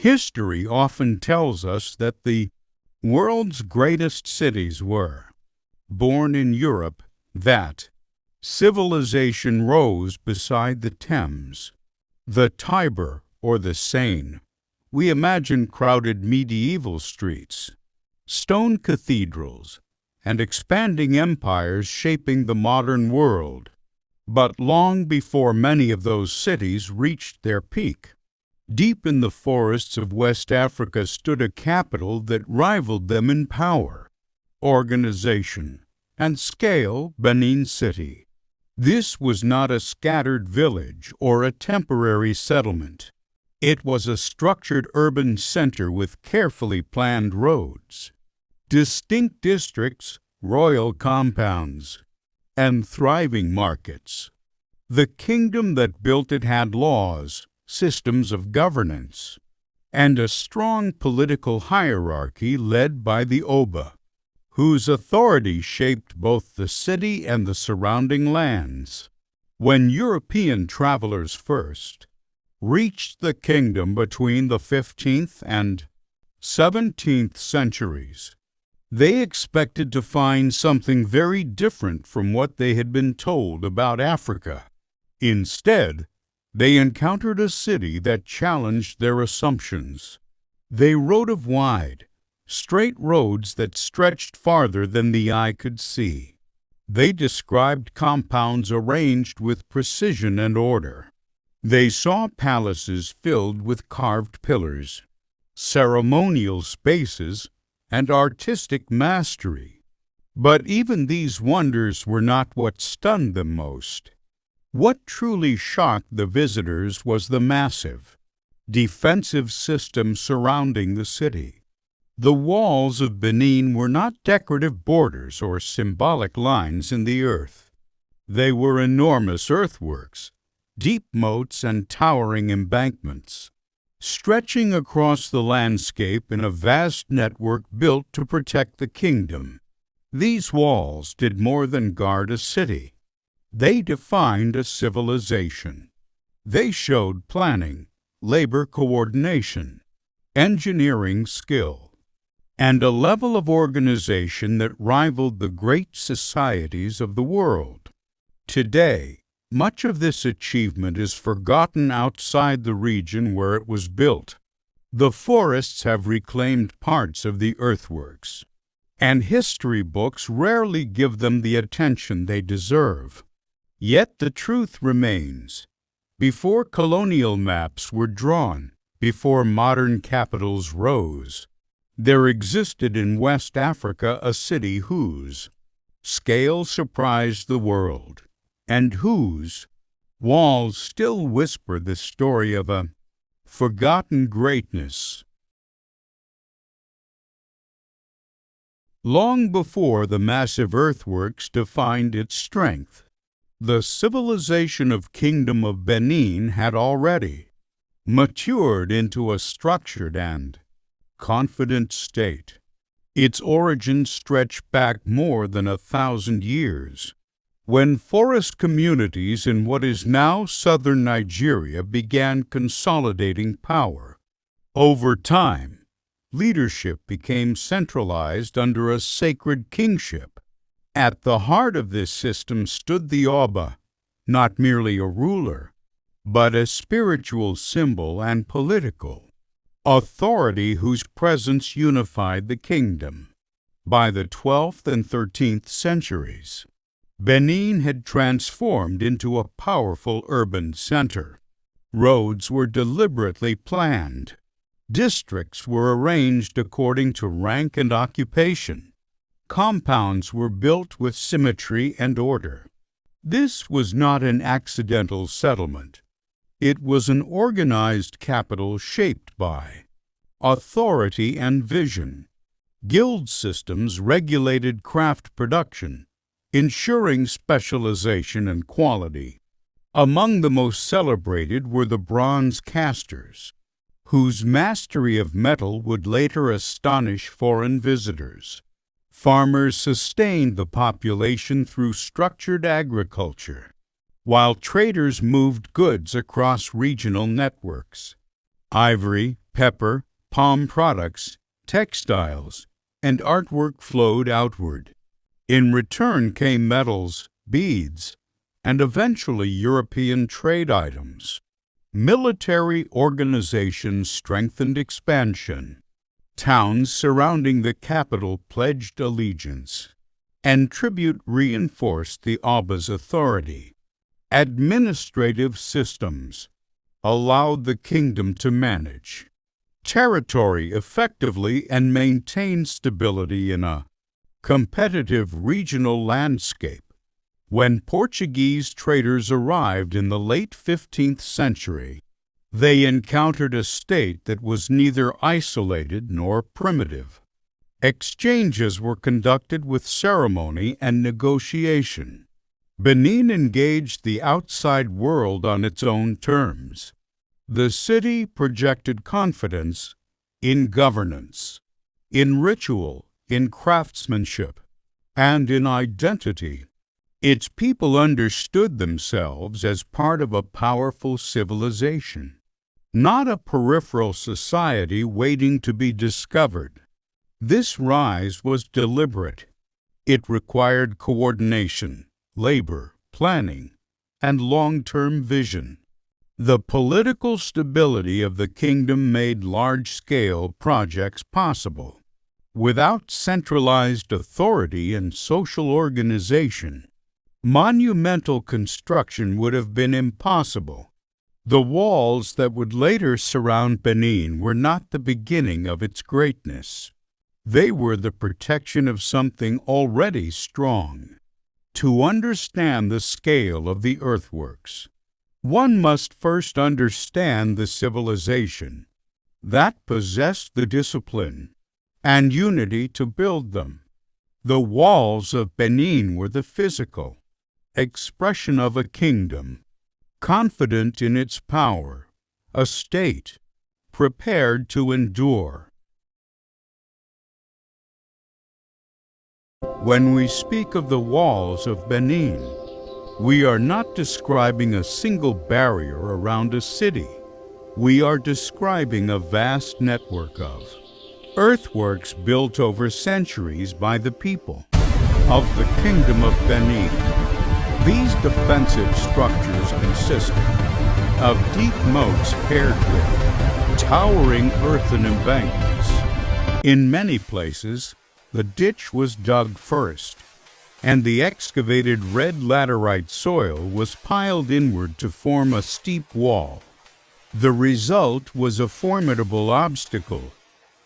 History often tells us that the world's greatest cities were born in Europe, that civilization rose beside the Thames, the Tiber, or the Seine. We imagine crowded medieval streets, stone cathedrals, and expanding empires shaping the modern world. But long before many of those cities reached their peak, deep in the forests of West Africa stood a capital that rivaled them in power, organization, and scale: Benin City. This was not a scattered village or a temporary settlement. It was a structured urban center with carefully planned roads, distinct districts, royal compounds, and thriving markets. The kingdom that built it had laws, systems of governance, and a strong political hierarchy led by the Oba, whose authority shaped both the city and the surrounding lands. When European travelers first reached the kingdom between the 15th and 17th centuries, they expected to find something very different from what they had been told about Africa. Instead, they encountered a city that challenged their assumptions. They wrote of wide, straight roads that stretched farther than the eye could see. They described compounds arranged with precision and order. They saw palaces filled with carved pillars, ceremonial spaces, and artistic mastery. But even these wonders were not what stunned them most. What truly shocked the visitors was the massive, defensive system surrounding the city. The walls of Benin were not decorative borders or symbolic lines in the earth. They were enormous earthworks, deep moats, and towering embankments, stretching across the landscape in a vast network built to protect the kingdom. These walls did more than guard a city. They defined a civilization. They showed planning, labor coordination, engineering skill, and a level of organization that rivaled the great societies of the world. Today, much of this achievement is forgotten outside the region where it was built. The forests have reclaimed parts of the earthworks, and history books rarely give them the attention they deserve. Yet the truth remains. Before colonial maps were drawn, before modern capitals rose, there existed in West Africa a city whose scale surprised the world, and whose walls still whisper the story of a forgotten greatness. Long before the massive earthworks defined its strength, the civilization of Kingdom of Benin had already matured into a structured and confident state. Its origins stretch back more than 1,000 years, when forest communities in what is now southern Nigeria began consolidating power. Over time, leadership became centralized under a sacred kingship. At the heart of this system stood the Oba, not merely a ruler, but a spiritual symbol and political authority whose presence unified the kingdom. By the 12th and 13th centuries, Benin had transformed into a powerful urban center. Roads were deliberately planned. Districts were arranged according to rank and occupation. Compounds were built with symmetry and order. This was not an accidental settlement. It was an organized capital shaped by authority and vision. Guild systems regulated craft production, ensuring specialization and quality. Among the most celebrated were the bronze casters, whose mastery of metal would later astonish foreign visitors. Farmers sustained the population through structured agriculture, while traders moved goods across regional networks. Ivory, pepper, palm products, textiles, and artwork flowed outward. In return came metals, beads, and eventually European trade items. Military organization strengthened expansion. Towns surrounding the capital pledged allegiance, and tribute reinforced the Aba's authority. Administrative systems allowed the kingdom to manage territory effectively and maintain stability in a competitive regional landscape. When Portuguese traders arrived in the late 15th century, they encountered a state that was neither isolated nor primitive. Exchanges were conducted with ceremony and negotiation. Benin engaged the outside world on its own terms. The city projected confidence in governance, in ritual, in craftsmanship, and in identity. Its people understood themselves as part of a powerful civilization, not a peripheral society waiting to be discovered. This rise was deliberate. It required coordination, labor, planning, and long-term vision. The political stability of the kingdom made large-scale projects possible. Without centralized authority and social organization, monumental construction would have been impossible. The walls that would later surround Benin were not the beginning of its greatness. They were the protection of something already strong. To understand the scale of the earthworks, one must first understand the civilization that possessed the discipline and unity to build them. The walls of Benin were the physical expression of a kingdom, confident in its power, a state prepared to endure. When we speak of the walls of Benin, we are not describing a single barrier around a city. We are describing a vast network of earthworks built over centuries by the people of the Kingdom of Benin. These defensive structures consisted of deep moats paired with towering earthen embankments. In many places, the ditch was dug first, and the excavated red laterite soil was piled inward to form a steep wall. The result was a formidable obstacle,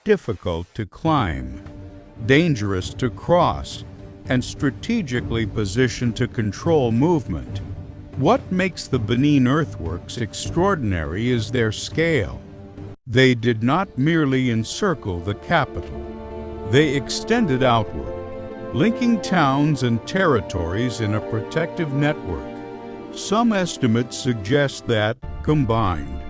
difficult to climb, dangerous to cross, and strategically positioned to control movement. What makes the Benin earthworks extraordinary is their scale. They did not merely encircle the capital. They extended outward, linking towns and territories in a protective network. Some estimates suggest that, combined,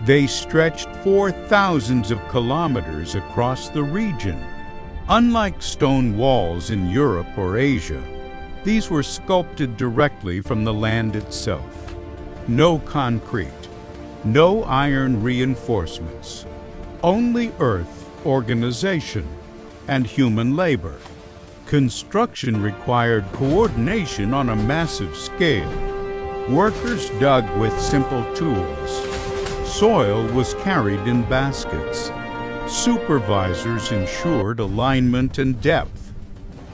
they stretched 4,000 of kilometers across the region. Unlike stone walls in Europe or Asia, these were sculpted directly from the land itself. No concrete, no iron reinforcements, only earth, organization, and human labor. Construction required coordination on a massive scale. Workers dug with simple tools. Soil was carried in baskets. Supervisors ensured alignment and depth.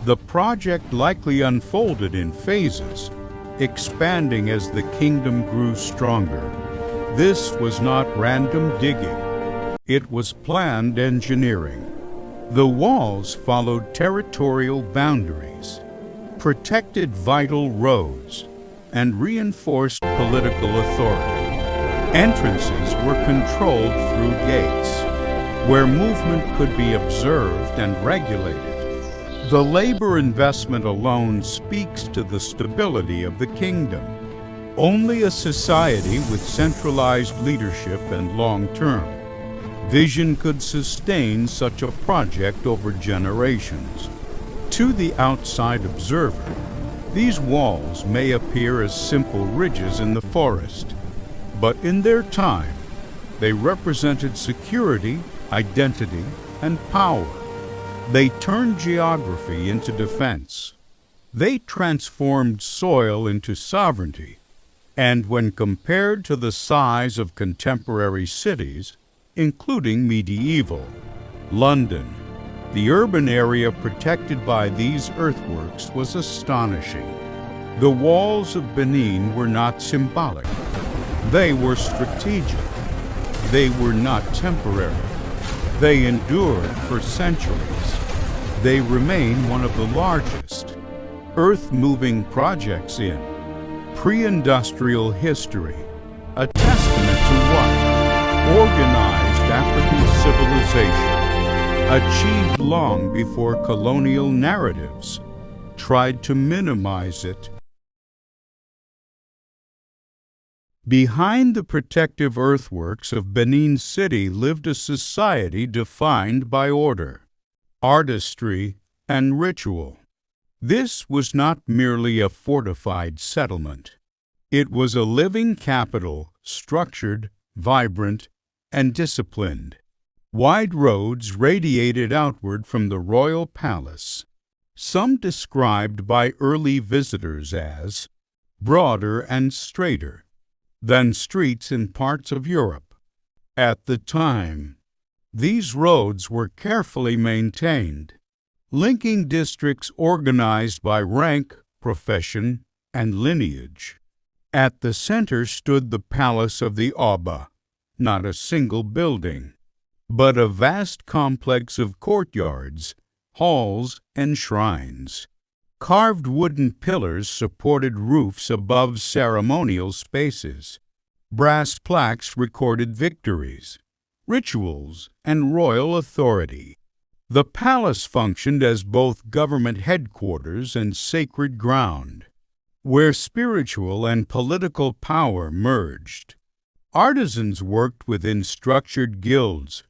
The project likely unfolded in phases, expanding as the kingdom grew stronger. This was not random digging. It was planned engineering. The walls followed territorial boundaries, protected vital roads, and reinforced political authority. Entrances were controlled through gates, where movement could be observed and regulated. The labor investment alone speaks to the stability of the kingdom. Only a society with centralized leadership and long-term vision could sustain such a project over generations. To the outside observer, these walls may appear as simple ridges in the forest, but in their time, They represented security, identity, and power. They turned geography into defense. They transformed soil into sovereignty. And when compared to the size of contemporary cities, including medieval London, the urban area protected by these earthworks was astonishing. The walls of Benin were not symbolic. They were strategic. They were not temporary. They endured for centuries. They remain one of the largest earth-moving projects in pre-industrial history, a testament to what organized African civilization achieved long before colonial narratives tried to minimize it. Behind the protective earthworks of Benin City lived a society defined by order, artistry, and ritual. This was not merely a fortified settlement. It was a living capital, structured, vibrant, and disciplined. Wide roads radiated outward from the royal palace, some described by early visitors as broader and straighter than streets in parts of Europe. At the time, these roads were carefully maintained, linking districts organized by rank, profession, and lineage. At the center stood the palace of the Oba, not a single building, but a vast complex of courtyards, halls, and shrines. Carved wooden pillars supported roofs above ceremonial spaces. Brass plaques recorded victories, rituals, and royal authority. The palace functioned as both government headquarters and sacred ground, where spiritual and political power merged. Artisans worked within structured guilds,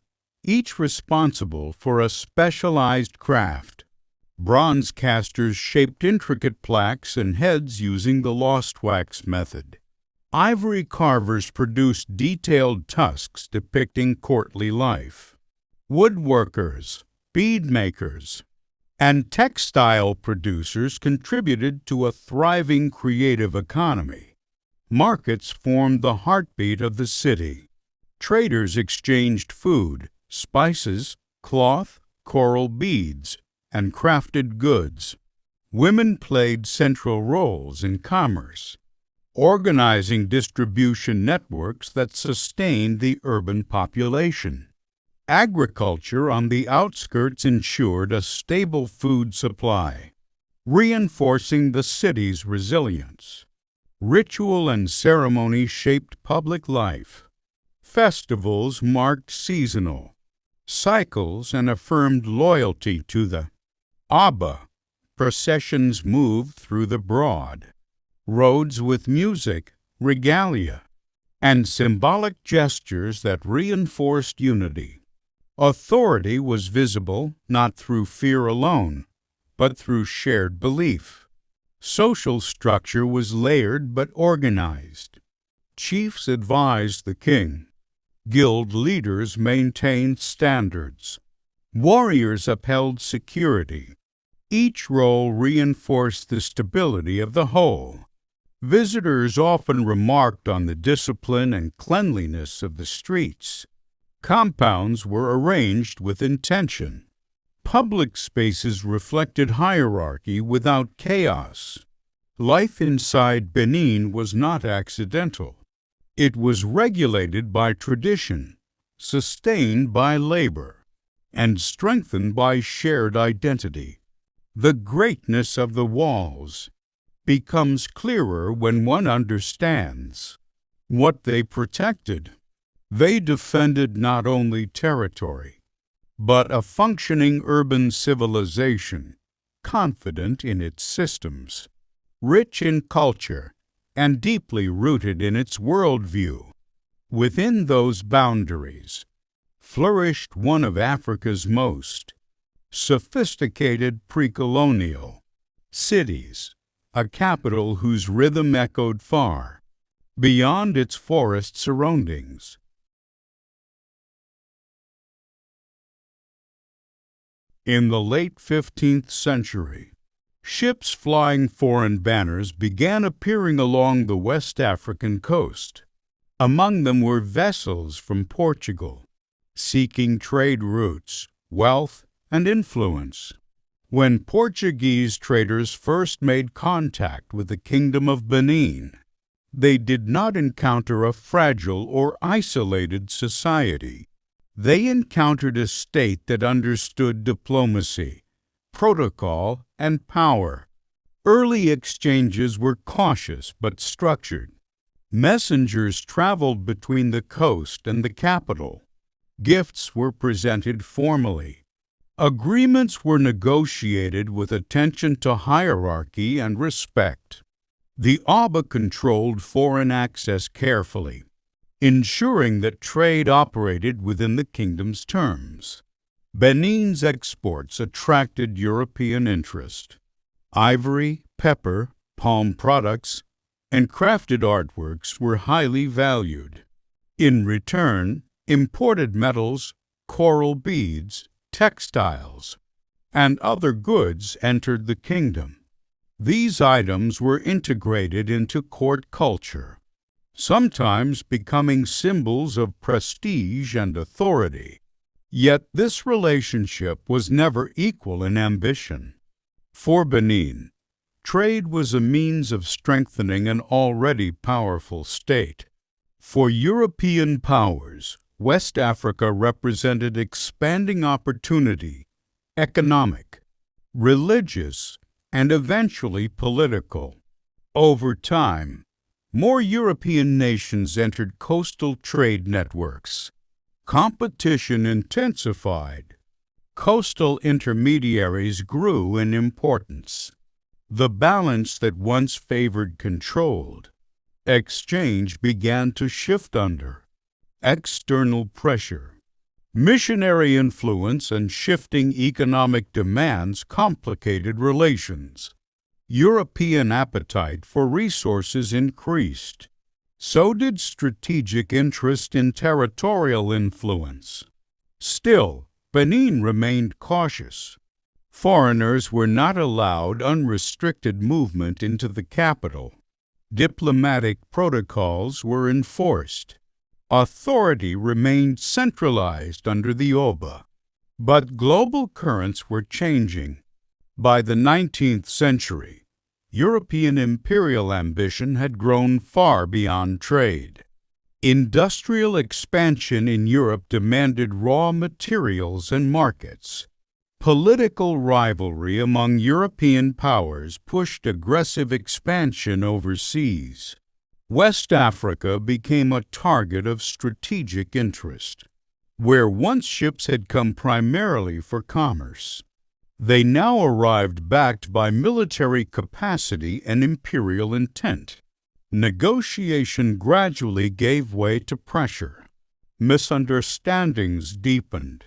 each responsible for a specialized craft. Bronze casters shaped intricate plaques and heads using the lost wax method. Ivory carvers produced detailed tusks depicting courtly life. Woodworkers, bead makers, and textile producers contributed to a thriving creative economy. Markets formed the heartbeat of the city. Traders exchanged food, spices, cloth, coral beads, and crafted goods. Women played central roles in commerce, organizing distribution networks that sustained the urban population. Agriculture on the outskirts ensured a stable food supply, reinforcing the city's resilience. Ritual and ceremony shaped public life. Festivals marked seasonal cycles and affirmed loyalty to the Abba. Processions moved through the broad roads with music, regalia, and symbolic gestures that reinforced unity. Authority was visible not through fear alone, but through shared belief. Social structure was layered but organized. Chiefs advised the king. Guild leaders maintained standards. Warriors upheld security. Each role reinforced the stability of the whole. Visitors often remarked on the discipline and cleanliness of the streets. Compounds were arranged with intention. Public spaces reflected hierarchy without chaos. Life inside Benin was not accidental. It was regulated by tradition, sustained by labor, and strengthened by shared identity. The greatness of the walls becomes clearer when one understands what they protected. They defended not only territory, but a functioning urban civilization, confident in its systems, rich in culture, and deeply rooted in its worldview. Within those boundaries flourished one of Africa's most sophisticated pre-colonial cities, a capital whose rhythm echoed far beyond its forest surroundings. In the late 15th century, ships flying foreign banners began appearing along the West African coast. Among them were vessels from Portugal, seeking trade routes, wealth, and influence. When Portuguese traders first made contact with the Kingdom of Benin, they did not encounter a fragile or isolated society. They encountered a state that understood diplomacy, protocol, and power. Early exchanges were cautious but structured. Messengers traveled between the coast and the capital. Gifts were presented formally. Agreements were negotiated with attention to hierarchy and respect. The Aba controlled foreign access carefully, ensuring that trade operated within the kingdom's terms. Benin's exports attracted European interest. Ivory, pepper, palm products, and crafted artworks were highly valued. In return, imported metals, coral beads, textiles, and other goods entered the kingdom. These items were integrated into court culture, sometimes becoming symbols of prestige and authority. Yet this relationship was never equal in ambition. For Benin, trade was a means of strengthening an already powerful state. For European powers, West Africa represented expanding opportunity, economic, religious, and eventually political. Over time, more European nations entered coastal trade networks. Competition intensified. Coastal intermediaries grew in importance. The balance that once favored controlled exchange began to shift under external pressure. Missionary influence and shifting economic demands complicated relations. European appetite for resources increased. So did strategic interest in territorial influence. Still, Benin remained cautious. Foreigners were not allowed unrestricted movement into the capital. Diplomatic protocols were enforced. Authority remained centralized under the Oba. But global currents were changing. By the 19th century, European imperial ambition had grown far beyond trade. Industrial expansion in Europe demanded raw materials and markets. Political rivalry among European powers pushed aggressive expansion overseas. West Africa became a target of strategic interest. Where once ships had come primarily for commerce, they now arrived backed by military capacity and imperial intent. Negotiation gradually gave way to pressure. Misunderstandings deepened.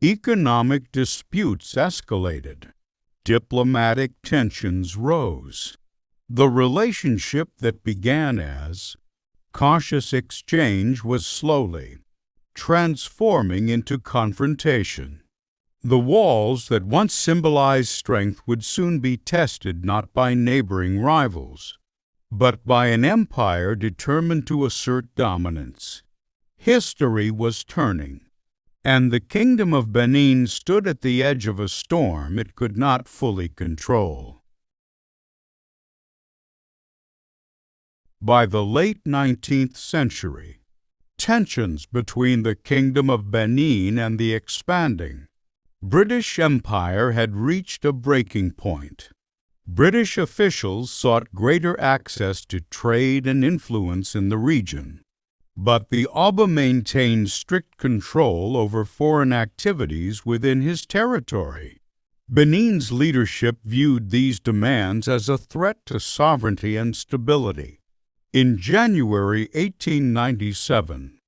Economic disputes escalated. Diplomatic tensions rose. The relationship that began as cautious exchange was slowly transforming into confrontation. The walls that once symbolized strength would soon be tested not by neighboring rivals, but by an empire determined to assert dominance. History was turning, and the Kingdom of Benin stood at the edge of a storm it could not fully control. By the late 19th century, tensions between the Kingdom of Benin and the expanding British Empire had reached a breaking point. British officials sought greater access to trade and influence in the region, but the Oba maintained strict control over foreign activities within his territory. Benin's leadership viewed these demands as a threat to sovereignty and stability. In January 1897,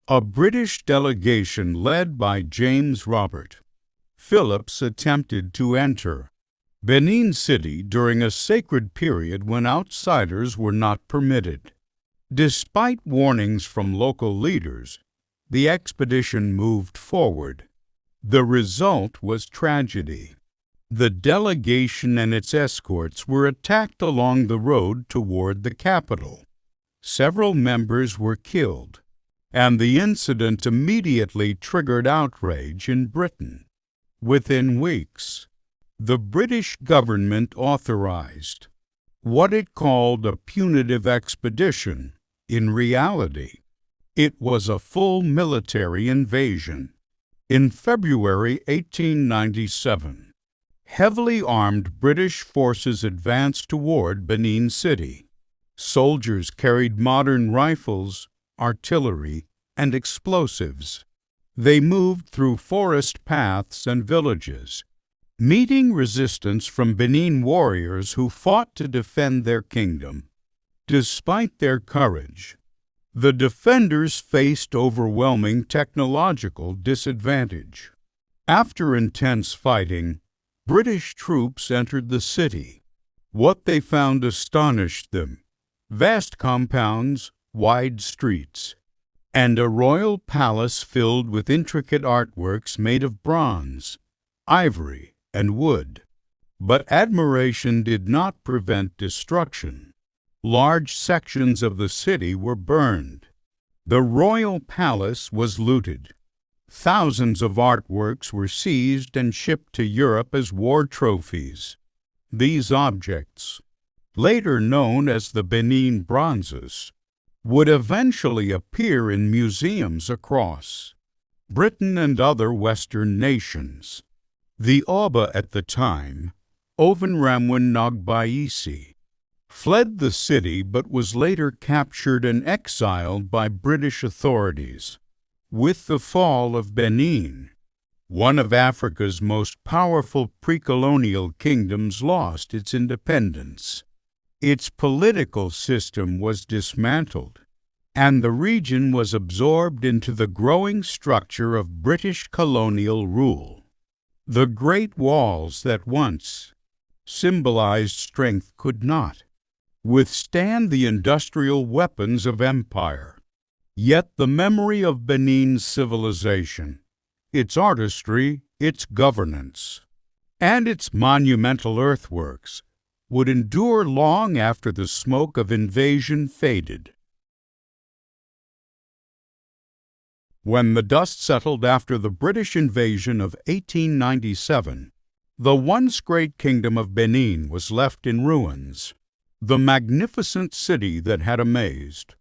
a British delegation led by James Robert Phillips attempted to enter Benin City during a sacred period when outsiders were not permitted. Despite warnings from local leaders, the expedition moved forward. The result was tragedy. The delegation and its escorts were attacked along the road toward the capital. Several members were killed, and the incident immediately triggered outrage in Britain. Within weeks, the British government authorized what it called a punitive expedition. In reality, it was a full military invasion. In February 1897, heavily armed British forces advanced toward Benin City. Soldiers carried modern rifles, artillery, and explosives. They moved through forest paths and villages, meeting resistance from Benin warriors who fought to defend their kingdom. Despite their courage, the defenders faced overwhelming technological disadvantage. After intense fighting, British troops entered the city. What they found astonished them: vast compounds, wide streets, and a royal palace filled with intricate artworks made of bronze, ivory, and wood. But admiration did not prevent destruction. Large sections of the city were burned. The royal palace was looted. Thousands of artworks were seized and shipped to Europe as war trophies. These objects, later known as the Benin Bronzes, would eventually appear in museums across Britain and other Western nations. The Oba at the time, Ovenramwen Nogbaisi, fled the city but was later captured and exiled by British authorities. With the fall of Benin, one of Africa's most powerful pre-colonial kingdoms lost its independence. Its political system was dismantled, and the region was absorbed into the growing structure of British colonial rule. The great walls that once symbolized strength could not withstand the industrial weapons of empire. Yet the memory of Benin's civilization, its artistry, its governance, and its monumental earthworks would endure long after the smoke of invasion faded. When the dust settled after the British invasion of 1897, the once great Kingdom of Benin was left in ruins. The magnificent city that had amazed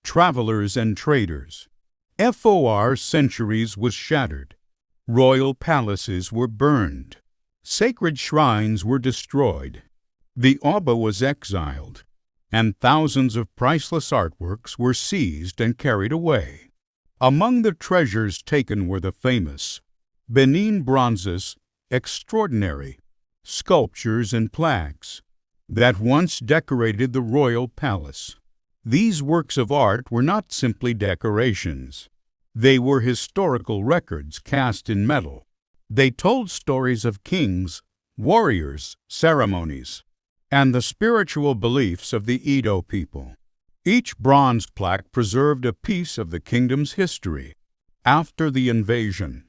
travelers and traders for centuries was shattered. Royal palaces were burned. Sacred shrines were destroyed. The Oba was exiled, and thousands of priceless artworks were seized and carried away. Among the treasures taken were the famous Benin Bronzes, extraordinary sculptures and plaques that once decorated the royal palace. These works of art were not simply decorations. They were historical records cast in metal. They told stories of kings, warriors, ceremonies, and the spiritual beliefs of the Edo people. Each bronze plaque preserved a piece of the kingdom's history. After the invasion,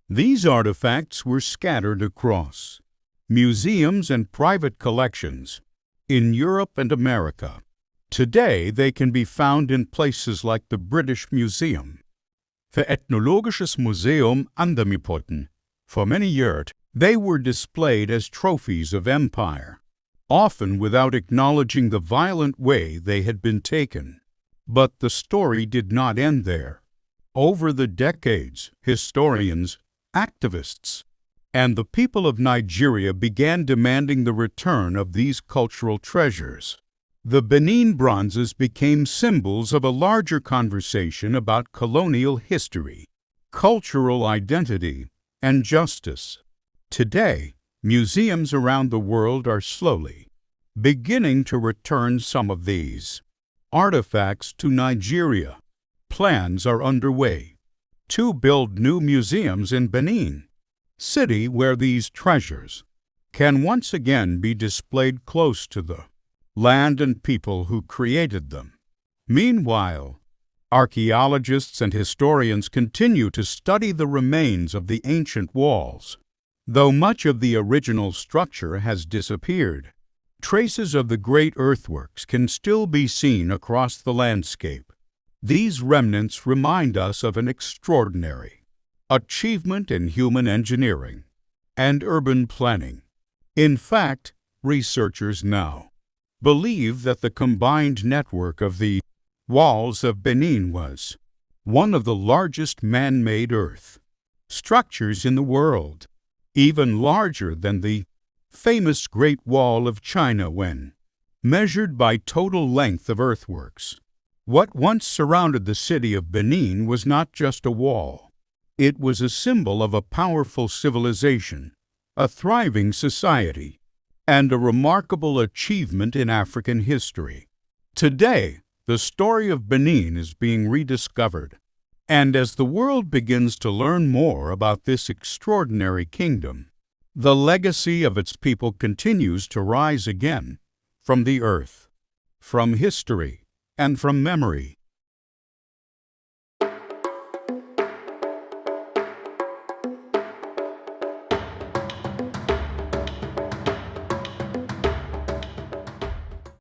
these artifacts were scattered across museums and private collections in Europe and America. Today, they can be found in places like the British Museum, the Ethnologisches Museum Andamipoten. For many years, they were displayed as trophies of empire, often without acknowledging the violent way they had been taken. But the story did not end there. Over the decades, historians, activists, and the people of Nigeria began demanding the return of these cultural treasures. The Benin Bronzes became symbols of a larger conversation about colonial history, cultural identity, and justice. Today, museums around the world are slowly beginning to return some of these artifacts to Nigeria. Plans are underway to build new museums in Benin City where these treasures can once again be displayed close to the land and people who created them. Meanwhile, Archaeologists and historians continue to study the remains of the ancient walls. Though much of the original structure has disappeared, traces of the great earthworks can still be seen across the landscape. These remnants remind us of an extraordinary achievement in human engineering and urban planning. In fact, researchers now believe that the combined network of the Walls of Benin was one of the largest man-made earth structures in the world, even larger than the famous Great Wall of China when measured by total length of earthworks. What once surrounded the city of Benin was not just a wall. It was a symbol of a powerful civilization, a thriving society, and a remarkable achievement in African history. Today, the story of Benin is being rediscovered, and as the world begins to learn more about this extraordinary kingdom, the legacy of its people continues to rise again from the earth, from history, and from memory.